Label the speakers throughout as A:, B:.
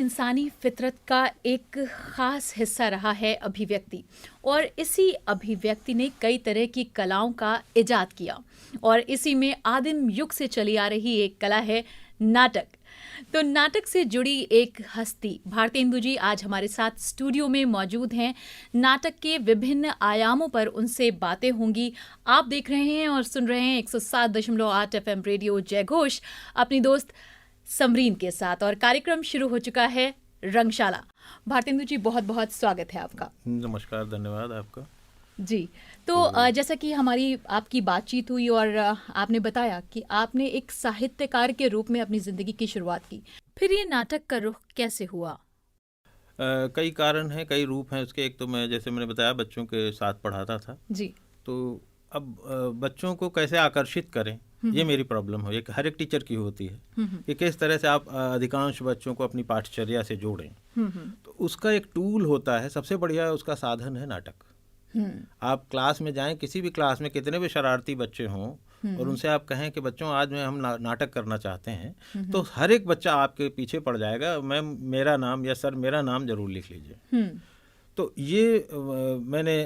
A: इंसानी फितरत का एक ख़ास हिस्सा रहा है अभिव्यक्ति, और इसी अभिव्यक्ति ने कई तरह की कलाओं का इजाद किया, और इसी में आदिम युग से चली आ रही एक कला है नाटक। तो नाटक से जुड़ी एक हस्ती भारतेंदु जी आज हमारे साथ स्टूडियो में मौजूद हैं। नाटक के विभिन्न आयामों पर उनसे बातें होंगी। आप देख रहे हैं और सुन रहे हैं 107.8 FM रेडियो जयघोष अपनी दोस्त समरीन के साथ, और कार्यक्रम शुरू हो चुका है रंगशाला। भारतेंदु जी, बहुत बहुत स्वागत है आपका।
B: नमस्कार, धन्यवाद आपका
A: जी। तो जैसा कि हमारी आपकी बातचीत हुई और आपने बताया कि आपने एक साहित्यकार के रूप में अपनी ज़िंदगी की शुरुआत की, फिर ये नाटक का रुख कैसे हुआ?
B: कई कारण हैं, कई रूप हैं उसके। एक तो मैं, जैसे मैंने बताया, बच्चों के साथ पढ़ाता था
A: जी।
B: तो अब बच्चों को कैसे आकर्षित करें, ये मेरी प्रॉब्लम है। हर एक टीचर की होती है कि किस तरह से आप अधिकांश बच्चों को अपनी पाठचर्या से जोड़ें। तो उसका एक टूल होता है, सबसे बढ़िया उसका साधन है नाटक। आप क्लास में जाएं, किसी भी क्लास में कितने भी शरारती बच्चे हों और उनसे आप कहें कि बच्चों आज हम नाटक करना चाहते हैं, तो हर एक बच्चा आपके पीछे पड़ जाएगा, मैम मेरा नाम या सर मेरा नाम जरूर लिख लीजिए। तो ये मैंने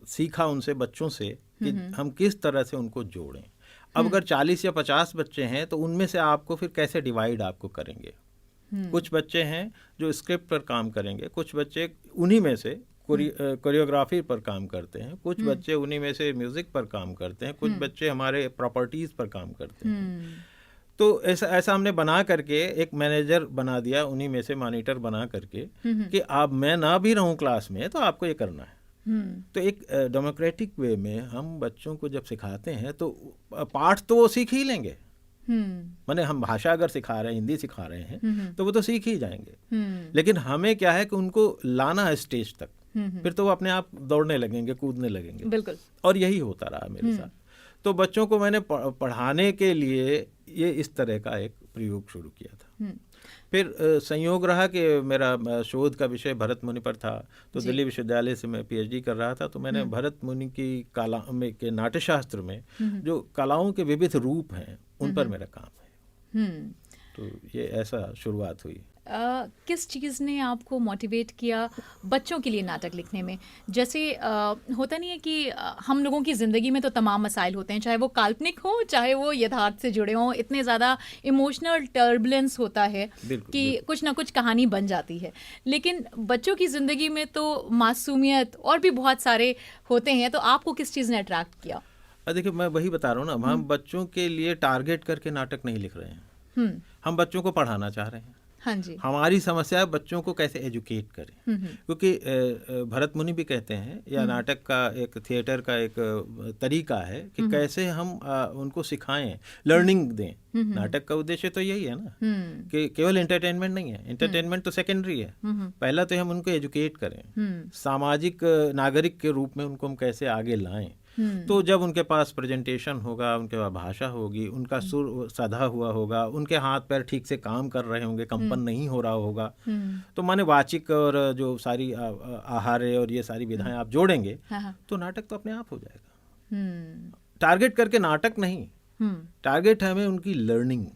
B: सीखा उनसे, बच्चों से, कि हम किस तरह से उनको जोड़ें। अब अगर 40 या 50 बच्चे हैं तो उनमें से आपको फिर कैसे डिवाइड आपको करेंगे। कुछ बच्चे हैं जो स्क्रिप्ट पर काम करेंगे, कुछ बच्चे उन्हीं में से कोरियोग्राफी पर काम करते हैं, कुछ बच्चे उन्हीं में से म्यूजिक पर काम करते हैं, कुछ बच्चे हमारे प्रॉपर्टीज पर काम करते हैं। तो ऐसा हमने बना करके एक मैनेजर बना दिया, उन्हीं में से मॉनिटर बना करके, कि आप मैं ना भी रहूं क्लास में तो आपको ये करना है। तो एक डेमोक्रेटिक वे में हम बच्चों को जब सिखाते हैं तो पाठ तो वो सीख ही लेंगे। माने हम भाषा अगर सिखा रहे हैं, हिंदी सिखा रहे हैं, तो वो तो सीख ही जाएंगे। लेकिन हमें क्या है कि उनको लाना है स्टेज तक, फिर तो वो अपने आप दौड़ने लगेंगे, कूदने लगेंगे।
A: बिल्कुल।
B: और यही होता रहा मेरे साथ। तो बच्चों को मैंने पढ़ाने के लिए ये इस तरह का एक प्रयोग शुरू किया था। फिर संयोग रहा कि मेरा शोध का विषय भरत मुनि पर था, तो दिल्ली विश्वविद्यालय से मैं PhD कर रहा था। तो मैंने भरत मुनि की कला में के नाट्यशास्त्र में जो कलाओं के विविध रूप हैं उन पर मेरा काम है। तो ये ऐसा शुरुआत हुई।
A: किस चीज़ ने आपको मोटिवेट किया बच्चों के लिए नाटक लिखने में? जैसे होता नहीं है कि हम लोगों की ज़िंदगी में तो तमाम मसाइल होते हैं, चाहे वो काल्पनिक हो चाहे वो यथार्थ से जुड़े हों। इतने ज़्यादा इमोशनल टर्बुलेंस होता है कि कुछ ना कुछ कहानी बन जाती है। लेकिन बच्चों की ज़िंदगी में तो मासूमियत और भी बहुत सारे होते हैं। तो आपको किस चीज़ ने अट्रैक्ट किया?
B: देखिए, मैं वही बता रहा हूँ ना, हम बच्चों के लिए टारगेट करके नाटक नहीं लिख रहे हैं। हम बच्चों को पढ़ाना चाह रहे हैं।
A: हाँ जी।
B: हमारी समस्या है बच्चों को कैसे एजुकेट करें। क्योंकि भरत मुनि भी कहते हैं, या नाटक का एक, थिएटर का एक तरीका है कि कैसे हम उनको सिखाएं, लर्निंग दें। नाटक का उद्देश्य तो यही है ना, कि केवल एंटरटेनमेंट नहीं है। एंटरटेनमेंट तो सेकेंडरी है। पहला तो हम उनको एजुकेट करें, सामाजिक नागरिक के रूप में उनको हम कैसे आगे लाएं। तो जब उनके पास प्रेजेंटेशन होगा, उनके पास भाषा होगी, उनका सुर सधा हुआ होगा, उनके हाथ पैर ठीक से काम कर रहे होंगे, कंपन नहीं हो रहा होगा, तो माने वाचिक और जो सारी आहार्य और ये सारी विधाएं आप जोड़ेंगे, तो नाटक तो अपने आप हो जाएगा। टारगेट करके नाटक नहीं, टारगेट है हमें उनकी लर्निंग,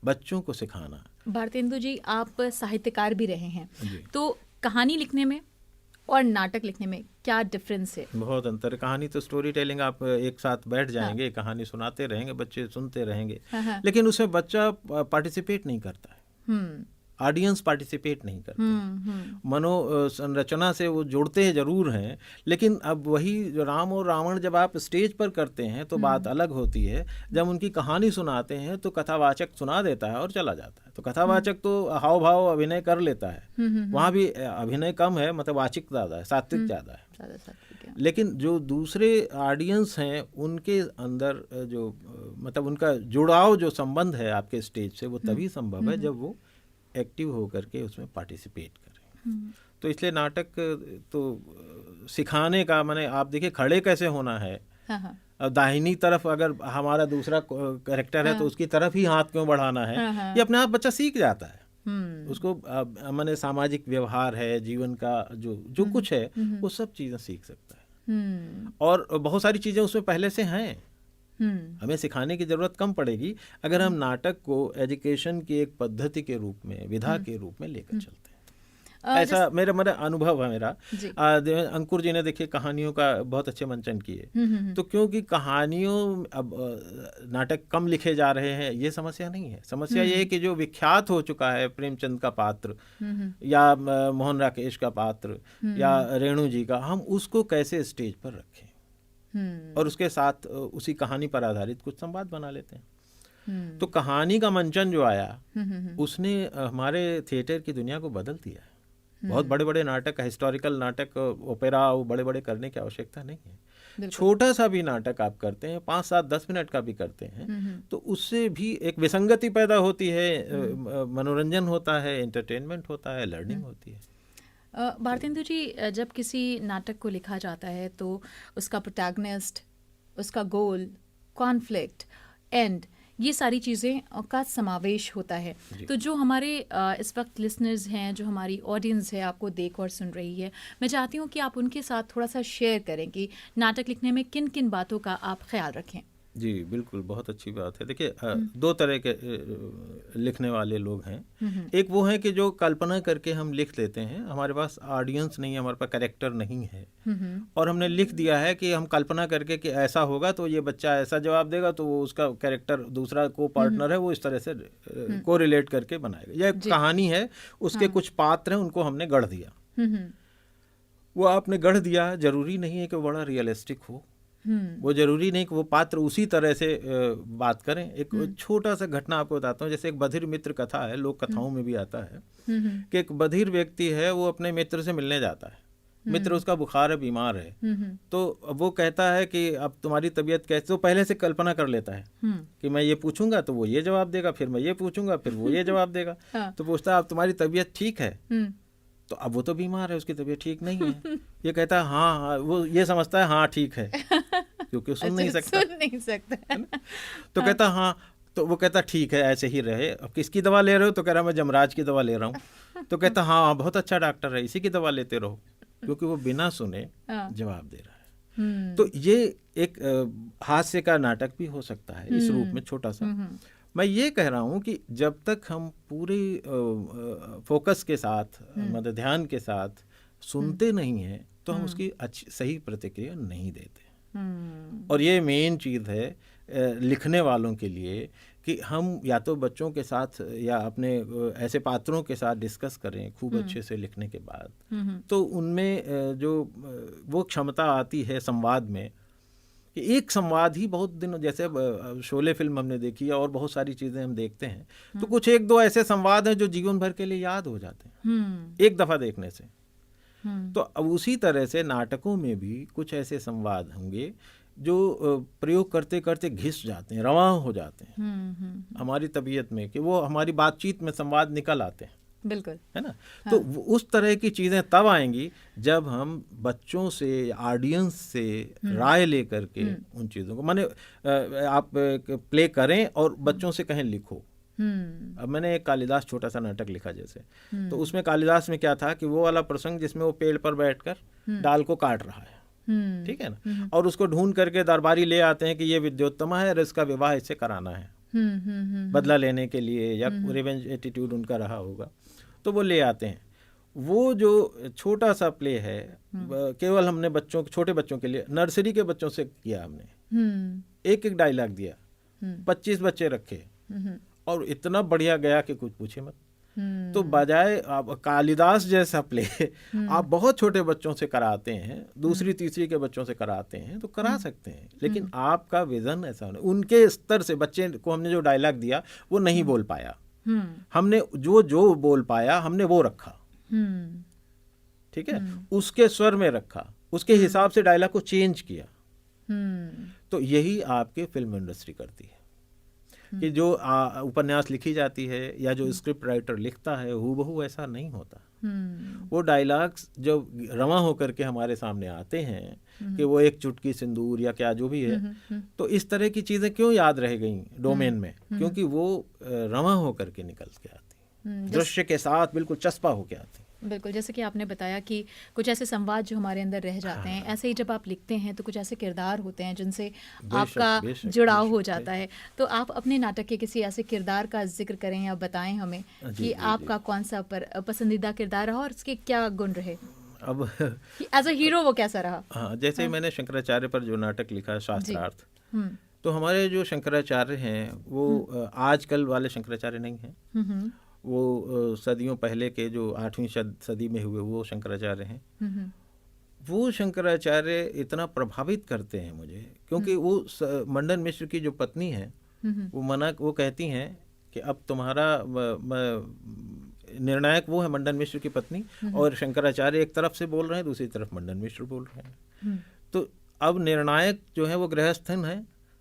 B: बच्चों को सिखाना।
A: भारतेंदु जी, आप साहित्यकार भी रहे हैं, तो कहानी लिखने में और नाटक लिखने में क्या डिफरेंस है? बहुत
B: अंतर है। कहानी तो स्टोरी टेलिंग, आप एक साथ बैठ जाएंगे, कहानी सुनाते रहेंगे, बच्चे सुनते रहेंगे, लेकिन उसमें बच्चा पार्टिसिपेट नहीं करता है, ऑडियंस पार्टिसिपेट नहीं करते। मनो संरचना से वो जोड़ते हैं जरूर हैं, लेकिन अब वही राम और रावण जब आप स्टेज पर करते हैं तो बात अलग होती है। जब उनकी कहानी सुनाते हैं तो कथावाचक सुना देता है और चला जाता है। तो कथावाचक तो हाव भाव अभिनय कर लेता है, वहाँ भी अभिनय कम है, मतलब वाचिक ज़्यादा है, सात्विक ज़्यादा है। लेकिन जो दूसरे ऑडियंस हैं उनके अंदर जो मतलब उनका जुड़ाव, जो संबंध है आपके स्टेज से, वो तभी संभव है जब वो एक्टिव होकर के उसमें पार्टिसिपेट करें। तो इसलिए नाटक तो सिखाने का, माने आप देखिए खड़े कैसे होना है। अब दाहिनी तरफ अगर हमारा दूसरा कैरेक्टर है तो उसकी तरफ ही हाथ क्यों बढ़ाना है, ये अपने आप बच्चा सीख जाता है। उसको माने सामाजिक व्यवहार है, जीवन का जो कुछ है, वो सब चीज़ें सीख सकता है। और बहुत सारी चीज़ें उसमें पहले से हैं। हमें सिखाने की ज़रूरत कम पड़ेगी अगर हम नाटक को एजुकेशन की एक पद्धति के रूप में, विधा के रूप में लेकर चलते हैं। ऐसा मेरा अनुभव है मेरा। अंकुर जी ने देखिए कहानियों का बहुत अच्छे मंचन किए, तो क्योंकि कहानियों अब नाटक कम लिखे जा रहे हैं ये समस्या नहीं है। समस्या ये है कि जो विख्यात हो चुका है, प्रेमचंद का पात्र या मोहन राकेश का पात्र या रेणु जी का, हम उसको कैसे स्टेज पर रखें और उसके साथ उसी कहानी पर आधारित कुछ संवाद बना लेते हैं। तो कहानी का मंचन जो आया उसने हमारे थिएटर की दुनिया को बदल दिया है। बहुत बड़े बड़े नाटक, हिस्टोरिकल नाटक, ओपेरा, वो बड़े बड़े करने की आवश्यकता नहीं है। छोटा सा भी नाटक आप करते हैं, 5, 7, 10 मिनट का भी करते हैं, तो उससे भी एक विसंगति पैदा होती है, मनोरंजन होता है, एंटरटेनमेंट होता है, लर्निंग होती है।
A: भारतेंदु जी, जब किसी नाटक को लिखा जाता है तो उसका प्रोटैगनिस्ट, उसका गोल, कॉन्फ्लिक्ट, एंड, ये सारी चीज़ें का समावेश होता है। तो जो हमारे इस वक्त लिसनर्स हैं, जो हमारी ऑडियंस है, आपको देख और सुन रही है, मैं चाहती हूँ कि आप उनके साथ थोड़ा सा शेयर करें कि नाटक लिखने में किन किन बातों का आप ख्याल रखें।
B: जी बिल्कुल, बहुत अच्छी बात है। देखिए 2 तरह के लिखने वाले लोग हैं। एक वो है कि जो कल्पना करके हम लिख लेते हैं, हमारे पास ऑडियंस नहीं है, हमारे पास कैरेक्टर नहीं है, और हमने लिख दिया है कि हम कल्पना करके कि ऐसा होगा तो ये बच्चा ऐसा जवाब देगा, तो वो उसका कैरेक्टर दूसरा को पार्टनर है वो इस तरह से को रिलेट करके बनाएगा। यह एक कहानी है, उसके कुछ पात्र हैं, उनको हमने गढ़ दिया। वो आपने गढ़ दिया, जरूरी नहीं है कि वो बड़ा रियलिस्टिक हो, वो जरूरी नहीं कि वो पात्र उसी तरह से बात करें। एक छोटा सा घटना आपको बताता हूँ। जैसे एक बधिर मित्र कथा है, लोक कथाओं में भी आता है कि एक बधिर व्यक्ति है, वो अपने मित्र से मिलने जाता है। मित्र उसका बुखार है, बीमार है, तो वो कहता है कि अब तुम्हारी तबीयत कैसे, तो पहले से कल्पना कर लेता है कि मैं ये पूछूंगा तो वो ये जवाब देगा, फिर मैं ये पूछूंगा फिर वो ये जवाब देगा। तो पूछता है अब तुम्हारी तबीयत ठीक है? तो अब वो तो बीमार है, उसकी तबीयत ठीक नहीं है। ये कहता है हाँ, वो ये समझता है हाँ ठीक है, क्योंकि सुन नहीं सकता है ना? तो कहता हाँ, तो वो कहता ठीक है ऐसे ही रहे। अब किसकी दवा ले रहे हो? तो कह रहा मैं जमराज की दवा ले रहा हूँ। तो कहता हाँ बहुत अच्छा डॉक्टर है, इसी की दवा लेते रहो, क्योंकि वो बिना सुने जवाब दे रहा है। तो ये एक हास्य का नाटक भी हो सकता है इस रूप में, छोटा सा। मैं ये कह रहा हूँ कि जब तक हम पूरे फोकस के साथ, मतलब ध्यान के साथ सुनते नहीं हैं, तो हम उसकी अच्छी सही प्रतिक्रिया नहीं देते। और ये मेन चीज़ है लिखने वालों के लिए कि हम या तो बच्चों के साथ या अपने ऐसे पात्रों के साथ डिस्कस करें खूब अच्छे से लिखने के बाद, तो उनमें जो वो क्षमता आती है संवाद में, कि एक संवाद ही बहुत दिनों, जैसे शोले फिल्म हमने देखी है और बहुत सारी चीज़ें हम देखते हैं, तो कुछ 1-2 ऐसे संवाद हैं जो जीवन भर के लिए याद हो जाते हैं एक दफ़ा देखने से। तो अब उसी तरह से नाटकों में भी कुछ ऐसे संवाद होंगे जो प्रयोग करते करते घिस जाते हैं, रवां हो जाते हैं हमारी तबीयत में, कि वो हमारी बातचीत में संवाद निकल आते हैं।
A: बिल्कुल, है
B: ना? हाँ। तो उस तरह की चीज़ें तब आएंगी जब हम बच्चों से, ऑडियंस से राय लेकर के उन चीज़ों को, माने आप प्ले करें और बच्चों से कहें लिखो। अब मैंने एक कालिदास छोटा सा नाटक लिखा जैसे, तो उसमें कालिदास में क्या था कि वो वाला प्रसंग जिसमें वो पेड़ पर बैठकर डाल को काट रहा है, ठीक है ना, और उसको ढूंढ करके दरबारी ले आते हैं कि ये विद्योत्तमा है और इसका विवाह इससे कराना है, बदला लेने के लिए, या रिवेंज एटीट्यूड उनका रहा होगा, तो वो ले आते हैं। वो जो छोटा सा प्ले है केवल हमने बच्चों, छोटे बच्चों के लिए, नर्सरी के बच्चों से किया हमने, एक एक डायलॉग दिया, 25 बच्चे रखे और इतना बढ़िया गया कि कुछ पूछे मत। तो बजाय आप कालिदास जैसा प्ले आप बहुत छोटे बच्चों से कराते हैं, दूसरी तीसरी के बच्चों से कराते हैं, तो करा सकते हैं, लेकिन आपका विजन ऐसा होना, उनके स्तर से बच्चे को हमने जो डायलॉग दिया वो नहीं बोल पाया, हमने जो बोल पाया हमने वो रखा, ठीक है, उसके स्वर में रखा, उसके हिसाब से डायलॉग को चेंज किया। तो यही आपके फिल्म इंडस्ट्री करती है कि जो उपन्यास लिखी जाती है या जो स्क्रिप्ट राइटर लिखता है हूबहू ऐसा नहीं होता। वो डायलॉग्स जो रवां होकर के हमारे सामने आते हैं कि वो एक चुटकी सिंदूर या क्या जो भी है, तो इस तरह की चीज़ें क्यों याद रह गई डोमेन में, क्योंकि वो रवां होकर के निकल के आती, दृश्य के साथ बिल्कुल चस्पा होके आती।
A: बिल्कुल, जैसे कि आपने बताया कि कुछ ऐसे संवाद जो हमारे अंदर रह जाते हैं, ऐसे ही जब आप लिखते हैं तो कुछ ऐसे किरदार होते हैं जिनसे आपका
B: बेशक
A: जुड़ाव हो
B: बेशक
A: जाता है। तो आप अपने नाटक के किसी ऐसे किरदार का ज़िक्र करें या बताएं हमें
B: जी
A: कि
B: जी जी।
A: आपका कौन सा पसंदीदा किरदार रहा और उसके क्या गुण रहे,
B: अब
A: कि एज अ हीरो वो कैसा रहा?
B: हाँ, जैसे
A: हाँ,
B: मैंने शंकराचार्य पर जो नाटक लिखा है
A: जी।
B: शास्त्रार्थ,
A: हम्म
B: तो हमारे जो शंकराचार्य हैं वो आजकल वाले शंकराचार्य नहीं हैं।
A: हम्म
B: वो सदियों पहले के जो 8वीं सदी में हुए वो शंकराचार्य हैं।
A: हम्म
B: वो शंकराचार्य इतना प्रभावित करते हैं मुझे, क्योंकि वो मंडन मिश्र की जो पत्नी है वो कहती हैं कि अब तुम्हारा निर्णायक वो है मंडन मिश्र की पत्नी, और शंकराचार्य एक तरफ से बोल रहे हैं, दूसरी तरफ मंडन मिश्र बोल रहे हैं। तो अब निर्णायक जो है वो गृहस्थन है।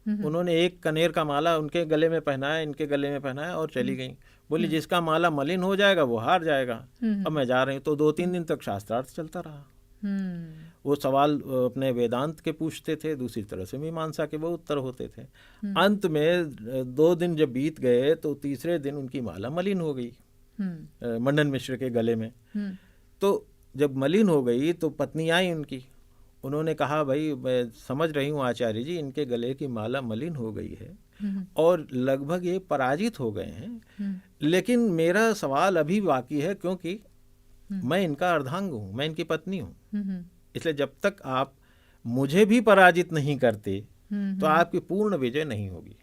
B: उन्होंने एक कनेर का माला उनके गले में पहनाया, इनके गले में पहनाया और चली गई। बोली जिसका माला मलिन हो जाएगा वो हार जाएगा, अब मैं जा रही हूँ। तो 2-3 दिन तक शास्त्रार्थ चलता रहा। वो सवाल अपने वेदांत के पूछते थे, दूसरी तरह से मीमांसा के वो उत्तर होते थे। अंत में 2 दिन जब बीत गए तो तीसरे दिन उनकी माला मलिन हो गई मंडन मिश्र के गले में। तो जब मलिन हो गई तो पत्नी आई उनकी, उन्होंने कहा भाई मैं समझ रही हूँ आचार्य जी, इनके गले की माला मलिन हो गई है और लगभग ये पराजित हो गए हैं, लेकिन मेरा सवाल अभी बाकी है, क्योंकि मैं इनका अर्धांग हूँ, मैं इनकी पत्नी हूँ। इसलिए जब तक आप मुझे भी पराजित नहीं करते तो आपकी पूर्ण विजय नहीं होगी।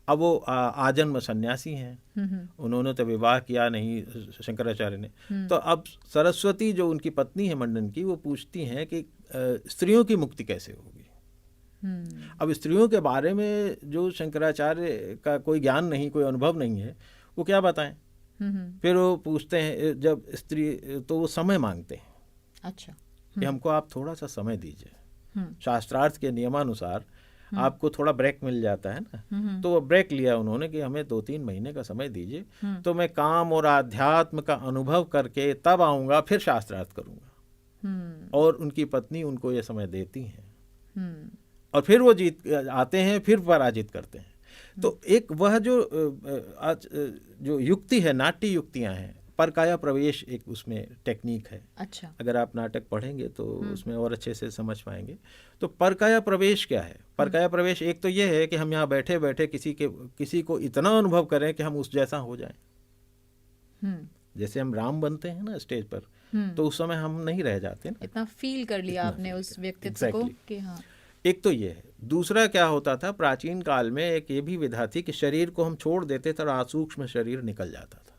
B: अब वो आजन्म सन्यासी हैं, उन्होंने तो विवाह किया नहीं शंकराचार्य ने। तो अब सरस्वती जो उनकी पत्नी है मंडन की, वो पूछती हैं कि स्त्रियों की मुक्ति कैसे होगी। अब स्त्रियों के बारे में जो शंकराचार्य का कोई ज्ञान नहीं, कोई अनुभव नहीं है, वो क्या बताएं। फिर वो पूछते हैं जब स्त्री, तो वो समय मांगते हैं।
A: अच्छा,
B: कि हमको आप थोड़ा सा समय दीजिए। शास्त्रार्थ के नियमानुसार आपको थोड़ा ब्रेक मिल जाता है ना, तो वो ब्रेक लिया उन्होंने कि हमें 2-3 महीने का समय दीजिए, तो मैं काम और आध्यात्म का अनुभव करके तब आऊँगा, फिर शास्त्रार्थ करूँगा। और उनकी पत्नी उनको ये समय देती हैं और फिर वो जीत आते हैं, फिर पराजित करते हैं। तो एक वह जो युक्ति है, नाट्य युक्तियाँ हैं, परकाया प्रवेश एक उसमें टेक्निक है।
A: अच्छा,
B: अगर आप नाटक पढ़ेंगे तो उसमें और अच्छे से समझ पाएंगे। तो परकाया प्रवेश क्या है? परकाया प्रवेश एक तो ये है कि हम यहाँ बैठे बैठे किसी को इतना अनुभव करें कि हम उस जैसा हो जाएं। जैसे हम राम बनते हैं ना स्टेज पर, तो उस समय हम नहीं रह जाते ना,
A: इतना फील कर लिया आपने उस व्यक्तित्व को कि हाँ।
B: एक तो ये है। दूसरा क्या होता था, प्राचीन काल में एक ये भी विधा थी कि शरीर को हम छोड़ देते थे और सूक्ष्म शरीर निकल जाता था।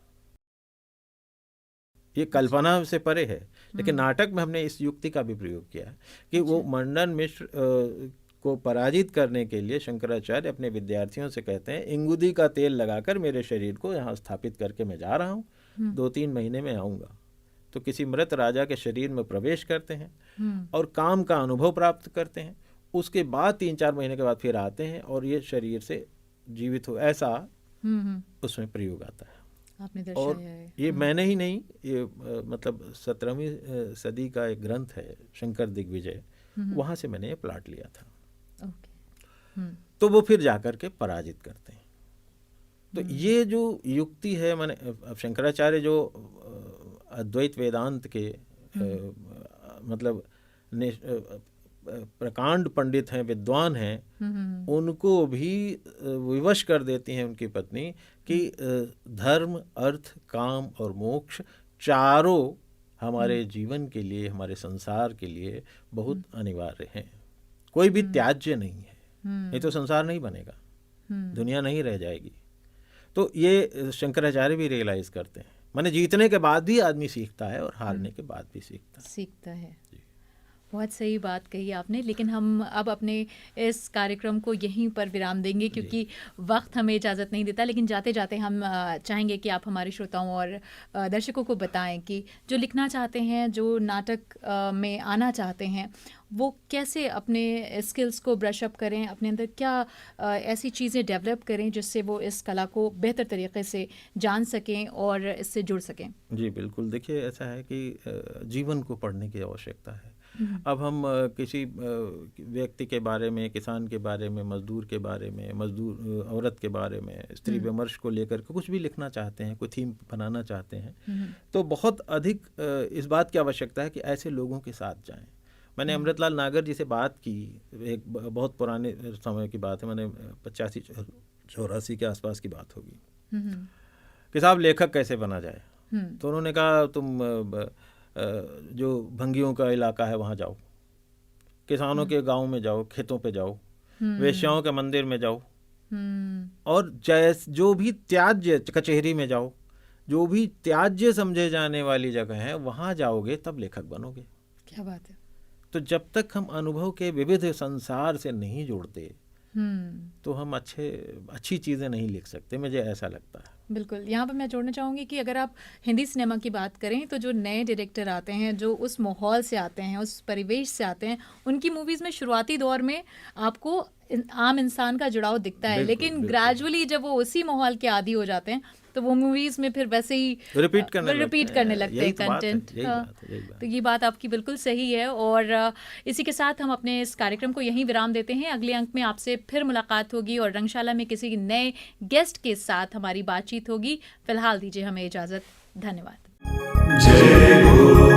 B: ये कल्पना से परे है, लेकिन नाटक में हमने इस युक्ति का भी प्रयोग किया है कि वो मंडन मिश्र को पराजित करने के लिए शंकराचार्य अपने विद्यार्थियों से कहते हैं, इंगुदी का तेल लगाकर मेरे शरीर को यहाँ स्थापित करके मैं जा रहा हूँ, 2-3 महीने में आऊँगा। तो किसी मृत राजा के शरीर में प्रवेश करते हैं और काम का अनुभव प्राप्त करते हैं। उसके बाद 3-4 महीने के बाद फिर आते हैं और ये शरीर से जीवित हो, ऐसा उसमें प्रयोग आता है।
A: आपने
B: और
A: दर्शाया है।
B: ये मैंने ही नहीं, ये मतलब 17वीं सदी का एक ग्रंथ है शंकर दिग्विजय, वहाँ से मैंने ये प्लाट लिया था। तो वो फिर जाकर के पराजित करते हैं। तो ये जो युक्ति है, मैंने अब शंकराचार्य जो अद्वैत वेदांत के मतलब प्रकांड पंडित हैं, विद्वान हैं, उनको भी विवश कर देती हैं उनकी पत्नी कि धर्म, अर्थ, काम और मोक्ष चारों हमारे जीवन के लिए, हमारे संसार के लिए बहुत अनिवार्य हैं। कोई भी त्याज्य नहीं है, नहीं तो संसार नहीं बनेगा, दुनिया नहीं रह जाएगी। तो ये शंकराचार्य भी रियलाइज करते हैं। माने जीतने के बाद भी आदमी सीखता है और हारने के बाद भी सीखता
A: है। बहुत सही बात कही आपने। लेकिन हम अब अपने इस कार्यक्रम को यहीं पर विराम देंगे क्योंकि वक्त हमें इजाज़त नहीं देता। लेकिन जाते जाते हम चाहेंगे कि आप हमारे श्रोताओं और दर्शकों को बताएं कि जो लिखना चाहते हैं, जो नाटक में आना चाहते हैं, वो कैसे अपने स्किल्स को ब्रश अप करें, अपने अंदर क्या ऐसी चीज़ें डेवलप करें जिससे वो इस कला को बेहतर तरीके से जान सकें और इससे जुड़ सकें।
B: जी बिल्कुल। देखिए, ऐसा है कि जीवन को पढ़ने की आवश्यकता है। अब हम किसी व्यक्ति के बारे में, किसान के बारे में, मजदूर के बारे में, मजदूर औरत के बारे में, स्त्री विमर्श को लेकर के कुछ भी लिखना चाहते हैं, कोई थीम बनाना चाहते हैं, तो बहुत अधिक इस बात की आवश्यकता है कि ऐसे लोगों के साथ जाएं। मैंने अमृतलाल नागर जी से बात की, एक बहुत पुराने समय की बात है, मैंने 85-84 के आसपास की बात होगी, कि साहब लेखक कैसे बना जाए। तो उन्होंने कहा तुम जो भंगियों का इलाका है वहाँ जाओ, किसानों के गांव में जाओ, खेतों पे जाओ, वेश्याओं के मंदिर में जाओ, और जो भी त्याज्य, कचहरी में जाओ, जो भी त्याज्य समझे जाने वाली जगह है वहाँ जाओगे तब लेखक बनोगे।
A: क्या बात है।
B: तो जब तक हम अनुभव के विविध संसार से नहीं जोड़ते तो हम अच्छी चीज़ें नहीं लिख सकते, मुझे ऐसा लगता है।
A: बिल्कुल। यहाँ पर मैं जोड़ना चाहूँगी कि अगर आप हिंदी सिनेमा की बात करें तो जो नए डायरेक्टर आते हैं, जो उस माहौल से आते हैं, उस परिवेश से आते हैं, उनकी मूवीज़ में शुरुआती दौर में आपको आम इंसान का जुड़ाव दिखता है, लेकिन ग्रेजुअली जब वो उसी माहौल के आदी हो जाते हैं तो वो मूवीज़ में फिर वैसे ही रिपीट करने लगते हैं कंटेंट। तो ये बात आपकी बिल्कुल सही है। और इसी के साथ हम अपने इस कार्यक्रम को यहीं विराम देते हैं। अगले अंक में आपसे फिर मुलाकात होगी और रंगशाला में किसी नए गेस्ट के साथ हमारी बातचीत होगी। फिलहाल दीजिए हमें इजाज़त। धन्यवाद। जय हो।